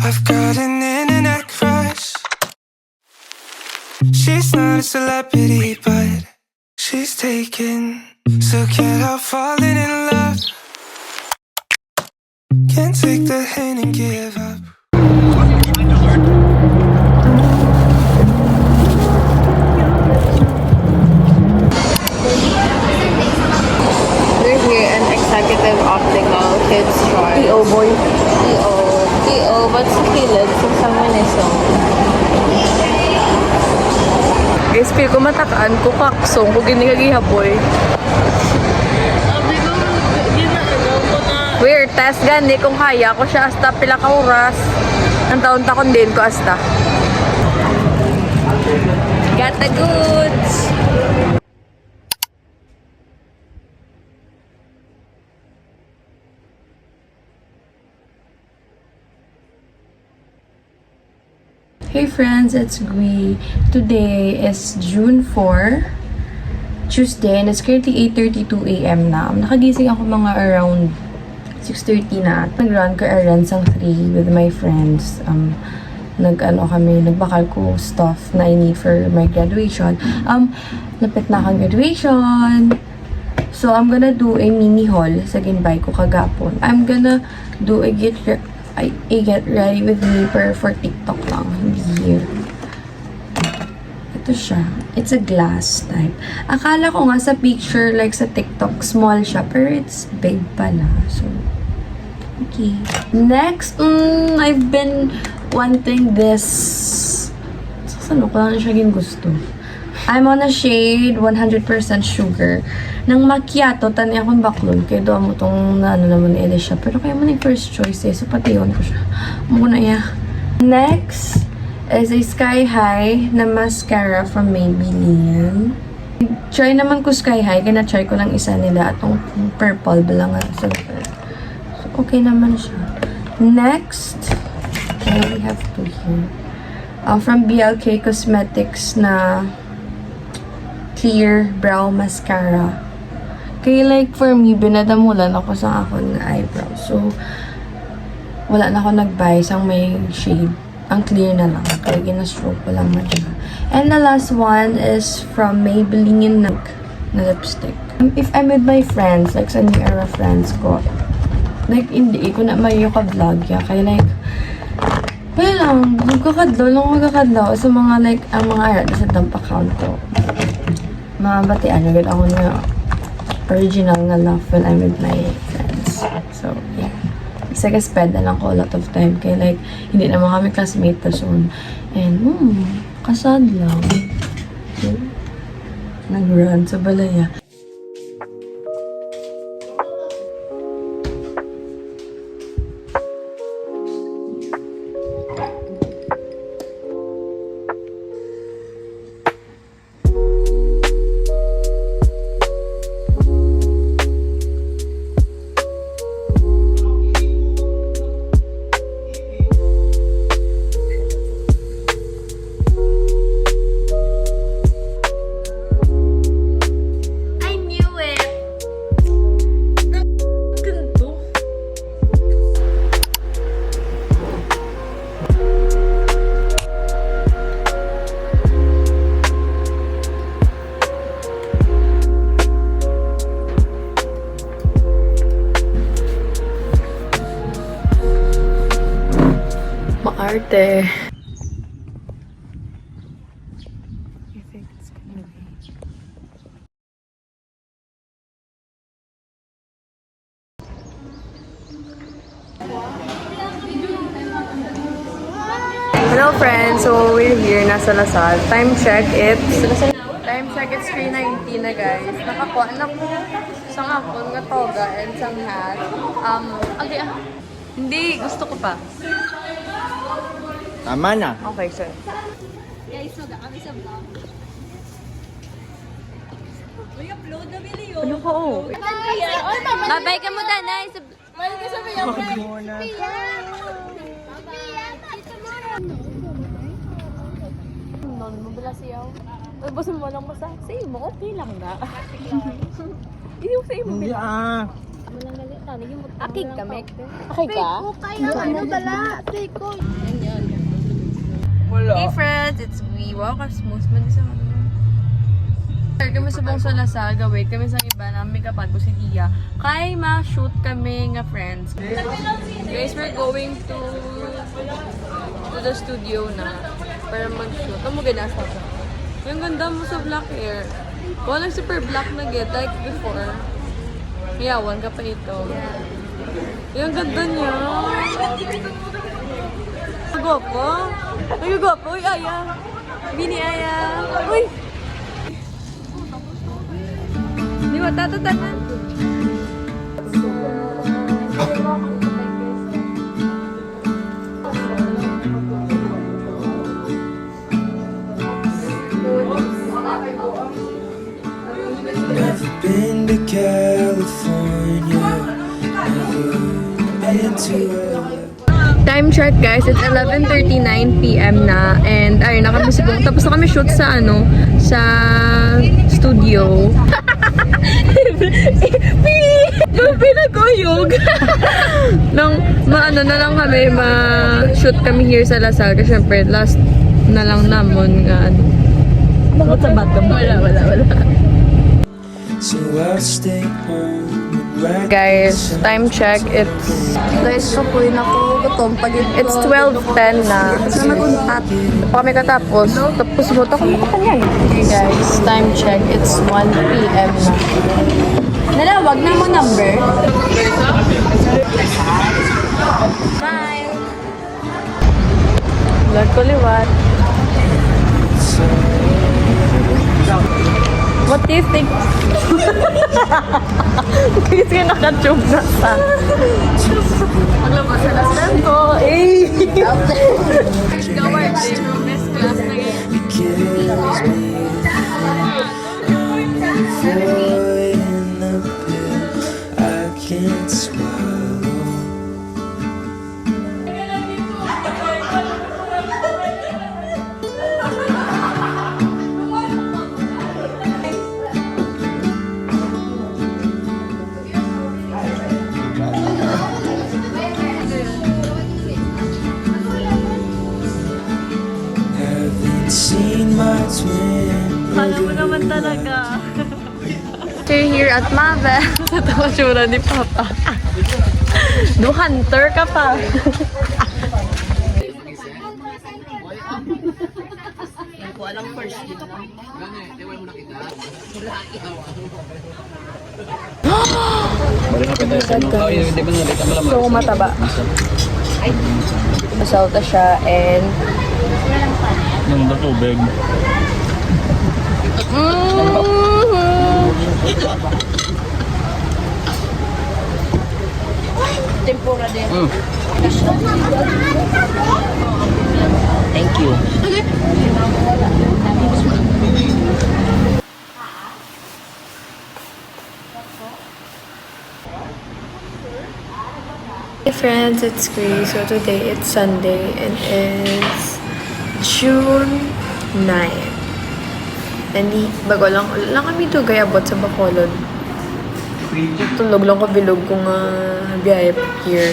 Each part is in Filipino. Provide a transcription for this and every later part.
I've got an internet crush. She's not a celebrity, but she's taken. So can't help falling in love. Can't take the hint and give up. We're here in Executive Optical Kids Choice. T.O. boy. T.O. Ba't sa kilid? Kung sa Miniso. Guys, feel ko matakaan ko kaksong kung ginikagihapoy. Weird test gani kung kaya ko siya hasta pila ka oras. Ang taon takon din ko hasta. Got the goods! Hey friends, it's Gui. Today is June 4, Tuesday, and it's currently 8:32 a.m. na. Nakagising ako mga around 6:30 na. Nag-run ko errands ang 3 with my friends. Nagbakal ko stuff na I need for my graduation. Lapit na akong graduation. So, I'm gonna do a mini haul sa ginbay ko kagapon. I'm gonna do a get ready with me for TikTok lang. Hindi here. Ito siya. It's a glass type. Akala ko nga sa picture, like sa TikTok, small siya. Pero it's big pala. So, okay. Next, I've been wanting this. Saan ko lang siya gusto. I'm on a shade 100% sugar. Nang macchiato, tani akong baklon. Kaya doon mo itong naman ele siya. Pero kaya mo na yung first choice eh. So, pati yun ko siya. Muna iya. Next is a Sky High na mascara from Maybelline. Try naman ko Sky High. Kaya na-try ko lang isa nila. Atong purple balangan. So, okay naman siya. Next, we have to here. From BLK Cosmetics na clear brow mascara. Kaya like for me, binadamulan ako sa akong eyebrow. So, wala na ako nag-buy sang may shade. Ang clear na lang. Kaya ginastroke ko lang na siya. And the last one is from Maybelline na lipstick. If I'm with my friends, like sa New Era friends ko, like hindi ko na mayo ka-vlog ya. Kaya like, wala lang, magkakadlaw sa mga like, ang mga arat sa dump account ko. Mabatian agad ako na original na love when I'm with my friends. So, yeah. Kasi spend na lang ko a lot of time. Kaya like, hindi naman kami classmate na soon. And, kasad lang. So, nag-run sa balaya. Maarte. Hello friends, so we're here, nasa Lasal. Time check, it's 3:19 na guys. Nakakuha na ko isang hapon nga toga and isang hat. Hindi, gusto ko pa. Tama na. Okay, sir. Guys, maga kami sa vlog. Uy, upload na video. Ano ko? Babay ka mo, Danay. Babay ka sa video. Non mo bila siyaw. Ay, basta mo lang basta. Say mo, okay lang na. Hindi mo say mo Hindi bila. Akig kami. Akig ka? Hey friends, it's me. Wow, ka-smooth man sa ano. Kami subong sa Lasaga, wait kami sa iba na may kapag ko si Dia. Kay ma-shoot kami nga friends. Guys, we're going to the studio na para mag-shoot. Ito mo ganasa ka. Yung ganda mo sa black hair. Walang super black na get like before. Yawan ka pa ito. Yung ganda niya. Nagwapo? Nagwapo? Uy, Aya. Bini Aya. Uy! Di ba, tatatanan? Never been to California. Never been to Time check guys, it's 11:39 PM na and ayun na kami siguro tapos na kami shoot sa ano sa studio. Pinaguyog. Nang maano na lang kami ma-shoot kami here sa Lasal kasi syempre last na lang namon nga ano. Bakit sa batang? Wala. So I'll stay home and write Guys, time check, it's Guys, kapoy na ko. Gutom pag it's 12:10 na. At kami katapos. Tapos mo to kami yan. Okay guys, time check, it's 1 PM na. Nalawag na mo number. Bye! Vlog ko liwat. What do you think? Kasi ka nakachog na sa. Maglabas sa lasan ko. Eh! Gawar, best class na yan. kills me. Void in the pit I can't swallow. Haven't seen my twin. Kala mo naman talaga. We're here at Mave. Sa tawasyura ni Papa. Do hunter ka pa. So, mataba. Masalta siya and Nang tubig. Tempura din. Thank you. Hey friends, it's Grace. So today it's Sunday and it's June 9. And bago lang kami to gayabot sa Bacolod. Tulog lang ko bilog kung biyahe here.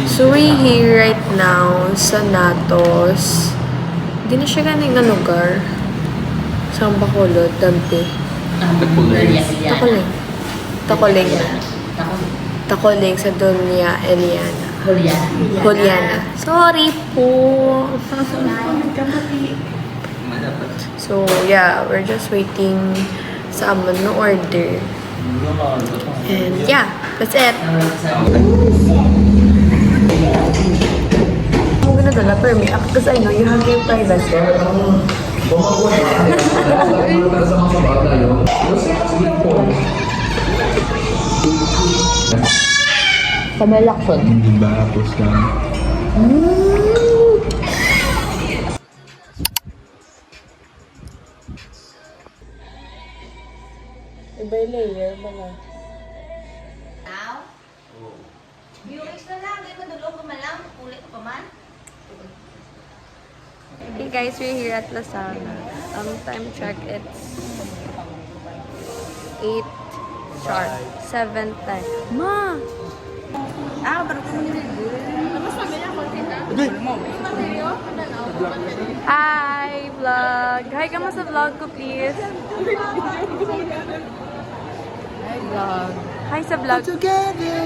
So we here right now sa Natos. Hindi na siya ganing na lugar. Sa Bacolod, Dampi. Takoling sa Doña Eliana. Juliana. Sorry po. So, yeah, we're just waiting sa amon na order. And yeah, that's it. I'm gonna dala permit because I know you have your privacy. Kamalakson. Hindi ba hapos lang? Iba yung layer ba na? Hey guys, we're here at Lasana. Time check, it's 8 Char. 7th time. Ma! Hi, vlog! Hi ka mo sa vlog ko, please. Hi, vlog. Hi sa vlog. All together.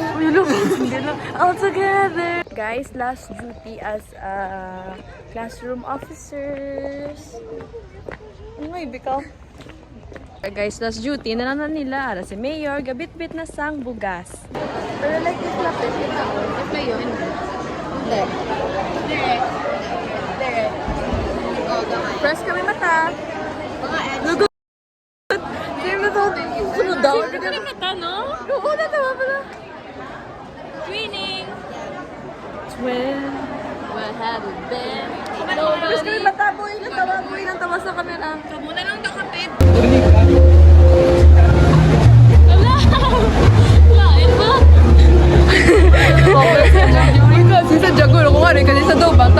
All together. Guys, last duty as classroom officers. Ay, bikaw. Guys, last duty na naman nila. Ara si Mayor, gabit-bit na sang bugas. Pero like this lapit, ito. Ito yun. Hindi. Direct. Direct. Oh, gamay. Press kami mata. Mga edge. Lugot. Sino na to? Sunod daw. Sino ka mata, no? Oo, natawa pala. Twinning. Twin. What have you been? Press kami mata, boy. Nang tawa sa camera. Muna lang kakapit. Lain ba? Kasi sa Jaguar, kung ano, kasi sa Dobang.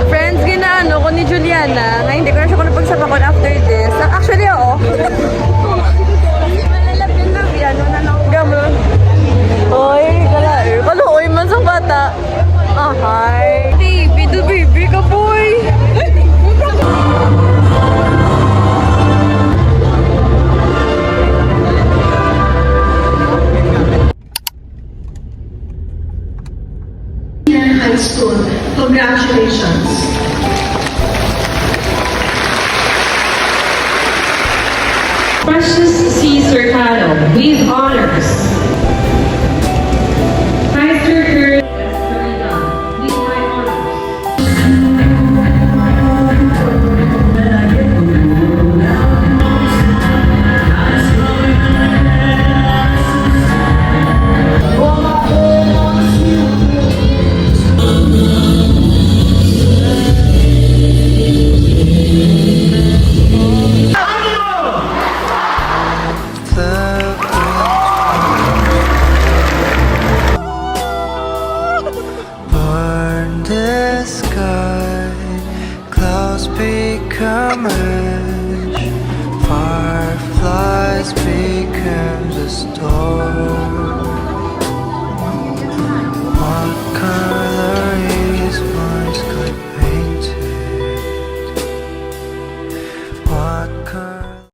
Friends, ginaano ko ni Juliana, nga hindi ko na siya kung napagsapakon after this. Actually, oo. Malalapin na, ano na lang. Gamon. Oy, kalaer. Kaluoy man sa bata. Ah, hi. Baby, the baby ka, boy. High School. Congratulations. Precious C. Cercado with honors. Heister Curry with high honors. Burn the sky, clouds become ash, fireflies become the storm.